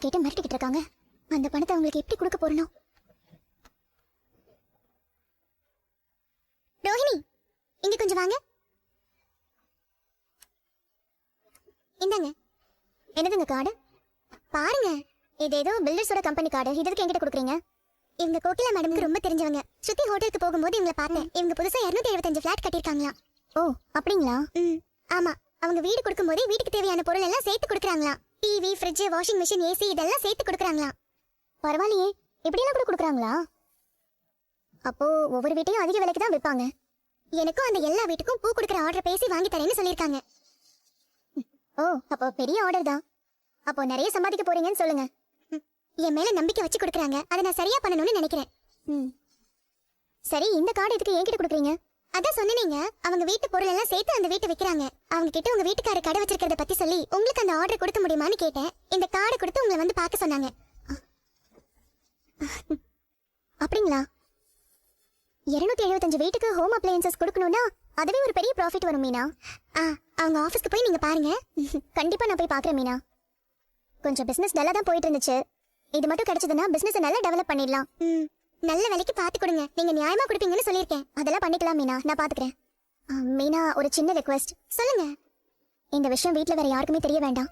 கேட்டு மிரட்டிக்கிட்டு இருக்காங்க. அந்த பணத்தை அவங்களுக்கு எப்படி கொடுக்க போறனோ? ரோஹிணி, இங்க கொஞ்சம் வாங்க. இந்தாங்க. என்னதுங்க கார்டு? பாருங்க, இது ஏதோ பில்டர்ஸோட கம்பெனி கார்டு. இதுக்கு என்கிட்ட கொடுக்குறீங்க? இவங்க கோகிலா மேடம்க்கு ரொம்ப தெரிஞ்சவங்க. ஸ்ருதி ஹோட்டலுக்கு போகும்போது இவங்களை பார்த்தேன். இவங்க புதுசா 275 ஃபிளாட் கட்டியிருக்காங்களாம். ஓ, அப்படிங்களா? ஆமா. அவங்க வீடு கொடுக்கும்போதே வீட்டுக்கு தேவையான பொருள் எல்லாம் சேர்த்து கொடுக்குறாங்களாம். TV, fridge, washing machine, AC இதெல்லாம் சேர்த்து கொடுக்குறாங்களாம். பரவாயில்லையே, இப்படியெல்லாம் கூட கொடுக்குறாங்களா? அப்போ ஒவ்வொரு வீட்டையும் அதிக விலைக்கு தான் விற்பாங்க. எனக்கும் அந்த எல்லா வீட்டுக்கும் பூ கொடுக்குற ஆர்டர் பேசி வாங்கி தரேன்னு சொல்லியிருக்காங்க. ஓ, அப்போ பெரிய ஆர்டர் தான். அப்போ நிறைய சம்பாதிக்க போறீங்கன்னு சொல்லுங்க. என் மேல நம்பிக்கை வச்சு கொடுக்குறாங்க. அதை நான் சரியா பண்ணணும்னு நினைக்கிறேன். சரி, இந்த கார்டு எதுக்கு என்கிட்ட கொடுக்குறீங்க? அதான் சொன்னீங்க, அவங்க வீட்டு பொருள் எல்லாம் சேர்த்து அந்த வீட்டை விற்கிறாங்க. அவங்க கிட்ட உங்க வீட்டுக்காரர் கடை வச்சிருக்கிறத பத்தி சொல்லி உங்களுக்கு அந்த ஆர்டர் கொடுக்க முடியுமான்னு கேட்டேன். இந்த கார்டை கொடுத்து உங்களை வந்து பார்க்க சொன்னாங்க. அப்படிங்களா? 275 வீட்டுக்கு ஹோம் அப்ளையன்சஸ் கொடுக்கணும்னா அதுவே ஒரு பெரிய ப்ராஃபிட் வரும் மீனா. அவங்க ஆஃபீஸ்க்கு போய் நீங்க பாருங்க. கண்டிப்பா நான் போய் பார்க்குறேன் மீனா. கொஞ்சம் பிசினஸ் நல்லா தான் போயிட்டு இருந்துச்சு. இது மட்டும் கிடைச்சதுன்னா பிசினஸ் நல்லா டெவலப் பண்ணிடலாம். நல்ல விலைக்கு பார்த்து கொடுங்க. நீங்க நியாயமா கொடுப்பீங்கன்னு சொல்லியிருக்கேன். அதெல்லாம் பண்ணிக்கலாம் மீனா, நான் பாத்துக்கிறேன். மீனா, ஒரு சின்ன ரெக்வெஸ்ட். சொல்லுங்க. இந்த விஷயம் வீட்ல வேற யாருக்குமே தெரிய வேண்டாம்.